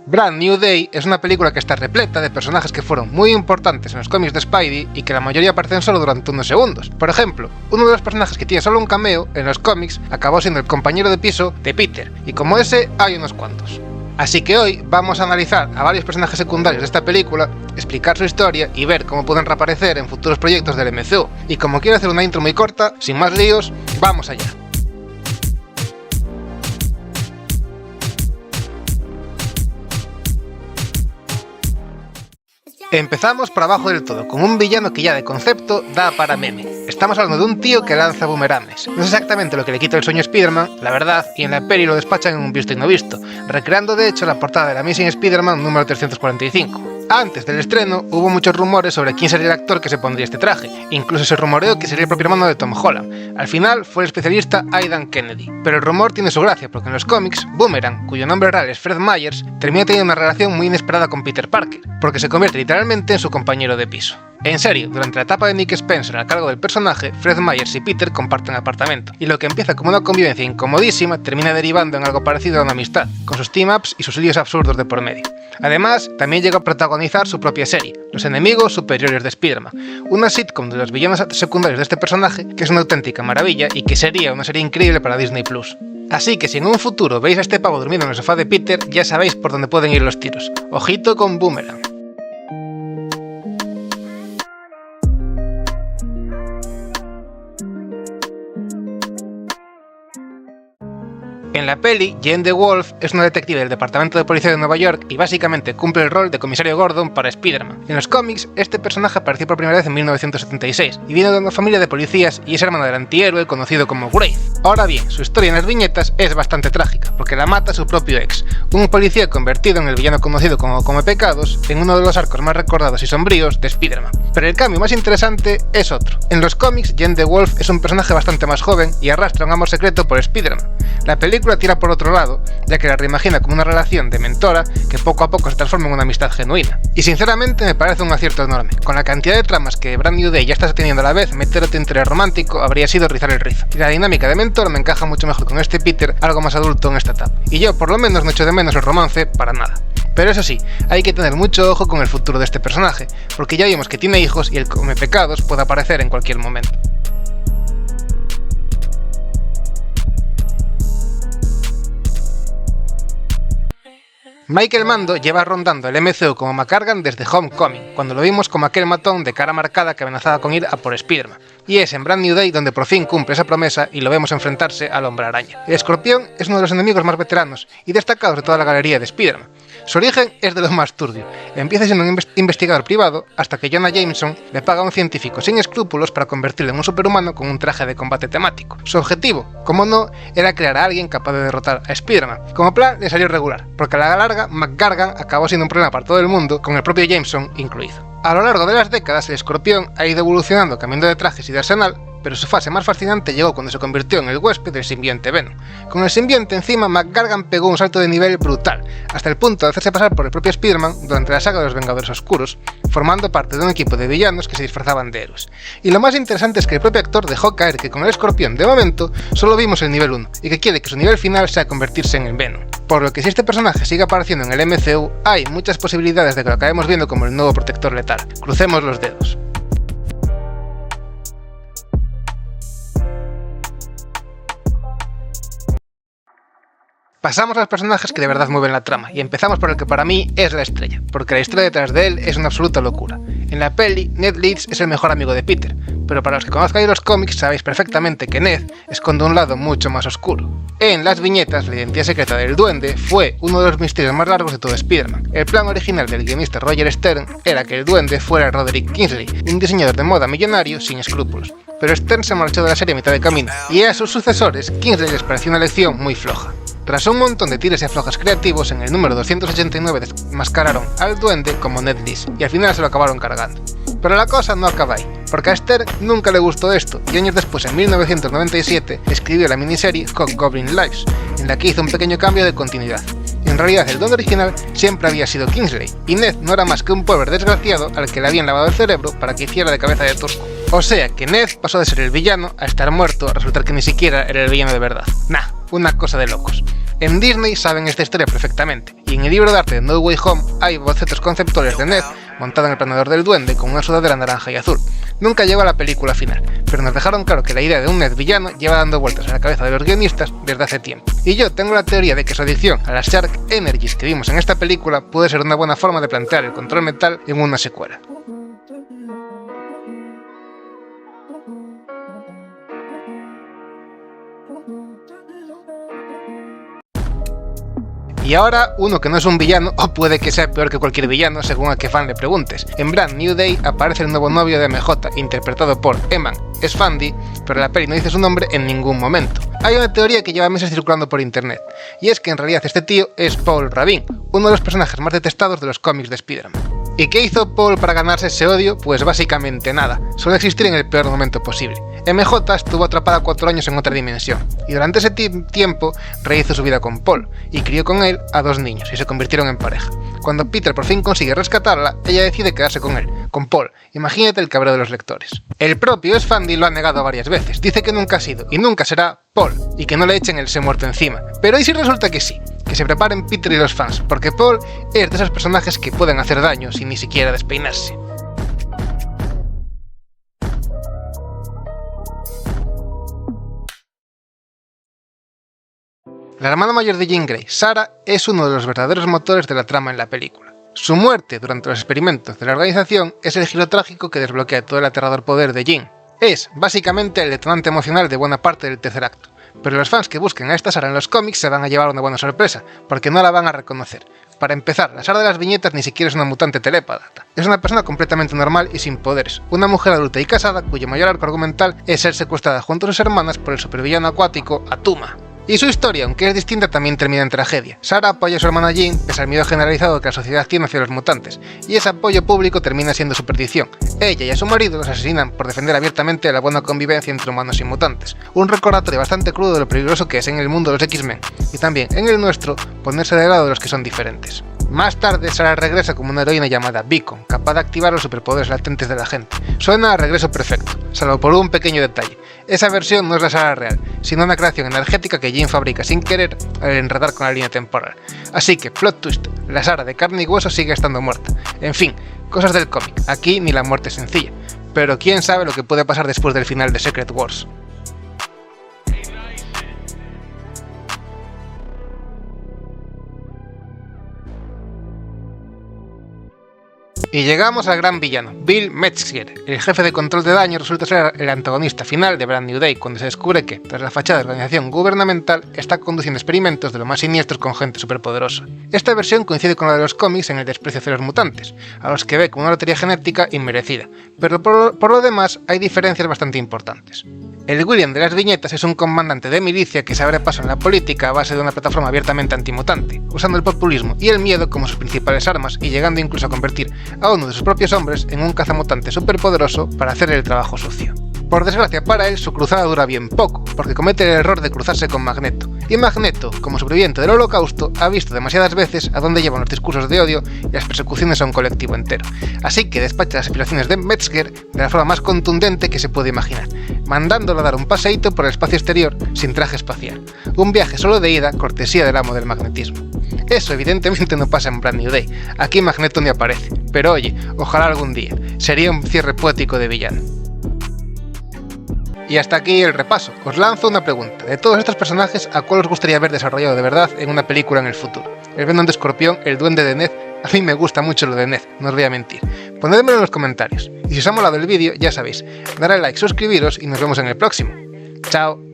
Brand New Day es una película que está repleta de personajes que fueron muy importantes en los cómics de Spidey y que la mayoría aparecen solo durante unos segundos. Por ejemplo, uno de los personajes que tiene solo un cameo en los cómics acabó siendo el compañero de piso de Peter, y como ese hay unos cuantos. Así que hoy vamos a analizar a varios personajes secundarios de esta película, explicar su historia y ver cómo pueden reaparecer en futuros proyectos del MCU. Y como quiero hacer una intro muy corta, sin más líos, vamos allá. Empezamos por abajo del todo, con un villano que ya de concepto da para meme. Estamos hablando de un tío que lanza boomerangs. No es exactamente lo que le quita el sueño a Spider-Man, la verdad, y en la peli lo despachan en un visto y no visto, recreando de hecho la portada de la Amazing Spider-Man número 345. Antes del estreno hubo muchos rumores sobre quién sería el actor que se pondría este traje, incluso se rumoreó que sería el propio hermano de Tom Holland. Al final fue el especialista Aidan Kennedy. Pero el rumor tiene su gracia, porque en los cómics, Boomerang, cuyo nombre real es Fred Myers, termina teniendo una relación muy inesperada con Peter Parker, porque se convierte literalmente en su compañero de piso. En serio, durante la etapa de Nick Spencer a cargo del personaje, Fred Myers y Peter comparten apartamento, y lo que empieza como una convivencia incomodísima termina derivando en algo parecido a una amistad, con sus team-ups y sus líos absurdos de por medio. Además, también llega a protagonizar su propia serie, Los enemigos superiores de Spider-Man, una sitcom de los villanos secundarios de este personaje que es una auténtica maravilla y que sería una serie increíble para Disney+. Así que si en un futuro veis a este pavo durmiendo en el sofá de Peter, ya sabéis por dónde pueden ir los tiros. Ojito con Boomerang. En la peli, Jane the Wolf es una detective del Departamento de Policía de Nueva York y básicamente cumple el rol de comisario Gordon para Spider-Man. En los cómics, este personaje apareció por primera vez en 1976 y viene de una familia de policías y es hermana del antihéroe conocido como Wraith. Ahora bien, su historia en las viñetas es bastante trágica, porque la mata su propio ex, un policía convertido en el villano conocido como Come Pecados en uno de los arcos más recordados y sombríos de Spider-Man. Pero el cambio más interesante es otro. En los cómics, Jane the Wolf es un personaje bastante más joven y arrastra un amor secreto por Spider-Man. La película tira por otro lado, ya que la reimagina como una relación de mentora que poco a poco se transforma en una amistad genuina. Y sinceramente me parece un acierto enorme. Con la cantidad de tramas que Brand New Day ya está teniendo a la vez, meter otro interés romántico habría sido rizar el rizo. Y la dinámica de mentor me encaja mucho mejor con este Peter, algo más adulto en esta etapa. Y yo por lo menos no echo de menos el romance para nada. Pero eso sí, hay que tener mucho ojo con el futuro de este personaje, porque ya vimos que tiene hijos y el Come Pecados puede aparecer en cualquier momento. Michael Mando lleva rondando el MCU como McGargan desde Homecoming, cuando lo vimos como aquel matón de cara marcada que amenazaba con ir a por Spider-Man. Y es en Brand New Day donde por fin cumple esa promesa y lo vemos enfrentarse al Hombre Araña. El Escorpión es uno de los enemigos más veteranos y destacados de toda la galería de Spider-Man. Su origen es de lo más turbio. Empieza siendo un investigador privado hasta que Jonah Jameson le paga a un científico sin escrúpulos para convertirlo en un superhumano con un traje de combate temático. Su objetivo, como no, era crear a alguien capaz de derrotar a Spider-Man. Como plan le salió regular, porque a la larga McGargan acabó siendo un problema para todo el mundo, con el propio Jameson incluido. A lo largo de las décadas el Escorpión ha ido evolucionando cambiando de trajes y de arsenal, pero su fase más fascinante llegó cuando se convirtió en el huésped del simbionte Venom. Con el simbionte encima, McGargan pegó un salto de nivel brutal, hasta el punto de hacerse pasar por el propio Spider-Man durante la saga de los Vengadores Oscuros, formando parte de un equipo de villanos que se disfrazaban de héroes. Y lo más interesante es que el propio actor dejó caer que con el Escorpión, de momento, solo vimos el nivel 1, y que quiere que su nivel final sea convertirse en el Venom. Por lo que si este personaje sigue apareciendo en el MCU, hay muchas posibilidades de que lo acabemos viendo como el nuevo Protector Letal. Crucemos los dedos. Pasamos a los personajes que de verdad mueven la trama, y empezamos por el que para mí es la estrella, porque la historia detrás de él es una absoluta locura. En la peli, Ned Leeds es el mejor amigo de Peter, pero para los que conozcáis los cómics sabéis perfectamente que Ned esconde un lado mucho más oscuro. En las viñetas, la identidad secreta del Duende fue uno de los misterios más largos de todo Spider-Man. El plan original del guionista Roger Stern era que el Duende fuera Roderick Kingsley, un diseñador de moda millonario sin escrúpulos. Pero Stern se marchó de la serie a mitad de camino, y a sus sucesores, Kingsley les pareció una elección muy floja. Tras un montón de tires y aflojas creativos, en el número 289 desmascararon al Duende como Ned Leeds, y al final se lo acabaron cargando. Pero la cosa no acaba ahí, porque a Stern nunca le gustó esto, y años después, en 1997, escribió la miniserie Hobgoblin Lives, en la que hizo un pequeño cambio de continuidad. En realidad, el Duende original siempre había sido Kingsley, y Ned no era más que un pobre desgraciado al que le habían lavado el cerebro para que hiciera de cabeza de turco. O sea que Ned pasó de ser el villano a estar muerto, a resultar que ni siquiera era el villano de verdad. Nah, una cosa de locos. En Disney saben esta historia perfectamente, y en el libro de arte de No Way Home hay bocetos conceptuales de Ned montado en el planador del duende con una sudadera naranja y azul. Nunca llegó a la película final, pero nos dejaron claro que la idea de un Ned villano lleva dando vueltas en la cabeza de los guionistas desde hace tiempo. Y yo tengo la teoría de que su adicción a las Shark Energies que vimos en esta película puede ser una buena forma de plantear el control mental en una secuela. Y ahora, uno que no es un villano, o puede que sea peor que cualquier villano según a qué fan le preguntes. En Brand New Day aparece el nuevo novio de MJ, interpretado por Eman Esfandi, pero la peli no dice su nombre en ningún momento. Hay una teoría que lleva meses circulando por internet, y es que en realidad este tío es Paul Rabin, uno de los personajes más detestados de los cómics de Spider-Man. ¿Y qué hizo Paul para ganarse ese odio? Pues básicamente nada, solo existir en el peor momento posible. MJ estuvo atrapada 4 años en otra dimensión, y durante ese tiempo rehizo su vida con Paul, y crió con él a 2 niños, y se convirtieron en pareja. Cuando Peter por fin consigue rescatarla, ella decide quedarse con él, con Paul. Imagínate el cabreo de los lectores. El propio Esfandi lo ha negado varias veces, dice que nunca ha sido, y nunca será, Paul, y que no le echen el se muerto encima. Pero ¿y si resulta que sí? Que se preparen Peter y los fans, porque Paul es de esos personajes que pueden hacer daño sin ni siquiera despeinarse. La hermana mayor de Jean Grey, Sarah, es uno de los verdaderos motores de la trama en la película. Su muerte durante los experimentos de la organización es el giro trágico que desbloquea todo el aterrador poder de Jean. Es, básicamente, el detonante emocional de buena parte del tercer acto. Pero los fans que busquen a esta Sarah en los cómics se van a llevar una buena sorpresa, porque no la van a reconocer. Para empezar, la Sarah de las viñetas ni siquiera es una mutante telépata. Es una persona completamente normal y sin poderes, una mujer adulta y casada cuyo mayor arco argumental es ser secuestrada junto a sus hermanas por el supervillano acuático Atuma. Y su historia, aunque es distinta, también termina en tragedia. Sarah apoya a su hermana Jean pese al miedo generalizado que la sociedad tiene hacia los mutantes, y ese apoyo público termina siendo su perdición. Ella y a su marido los asesinan por defender abiertamente la buena convivencia entre humanos y mutantes. Un recordatorio bastante crudo de lo peligroso que es en el mundo de los X-Men, y también en el nuestro ponerse del lado de los que son diferentes. Más tarde, Sarah regresa como una heroína llamada Beacon, capaz de activar los superpoderes latentes de la gente. Suena a regreso perfecto, salvo por un pequeño detalle. Esa versión no es la Sarah real, sino una creación energética que Jean fabrica sin querer al enredar con la línea temporal. Así que, plot twist, la Sarah de carne y hueso sigue estando muerta. En fin, cosas del cómic, aquí ni la muerte es sencilla. Pero quién sabe lo que puede pasar después del final de Secret Wars. Y llegamos al gran villano, Bill Metzger. El jefe de control de daño resulta ser el antagonista final de Brand New Day, cuando se descubre que, tras la fachada de organización gubernamental, está conduciendo experimentos de lo más siniestros con gente superpoderosa. Esta versión coincide con la de los cómics en el desprecio hacia los mutantes, a los que ve como una lotería genética inmerecida, pero por lo demás hay diferencias bastante importantes. El William de las viñetas es un comandante de milicia que se abre paso en la política a base de una plataforma abiertamente antimutante, usando el populismo y el miedo como sus principales armas y llegando incluso a convertir a uno de sus propios hombres en un cazamutante superpoderoso para hacer el trabajo sucio. Por desgracia para él, su cruzada dura bien poco, porque comete el error de cruzarse con Magneto. Y Magneto, como sobreviviente del Holocausto, ha visto demasiadas veces a dónde llevan los discursos de odio y las persecuciones a un colectivo entero. Así que despacha las aspiraciones de Metzger de la forma más contundente que se puede imaginar, mandándolo a dar un paseíto por el espacio exterior sin traje espacial. Un viaje solo de ida, cortesía del amo del magnetismo. Eso evidentemente no pasa en Brand New Day. Aquí Magneto ni aparece. Pero oye, ojalá algún día. Sería un cierre poético de villano. Y hasta aquí el repaso. Os lanzo una pregunta. De todos estos personajes, ¿a cuál os gustaría ver desarrollado de verdad en una película en el futuro? El Venom de Escorpión, el Duende de Ned. A mí me gusta mucho lo de Ned, no os voy a mentir. Ponedmelo en los comentarios. Y si os ha molado el vídeo, ya sabéis, darle like, suscribiros y nos vemos en el próximo. Chao.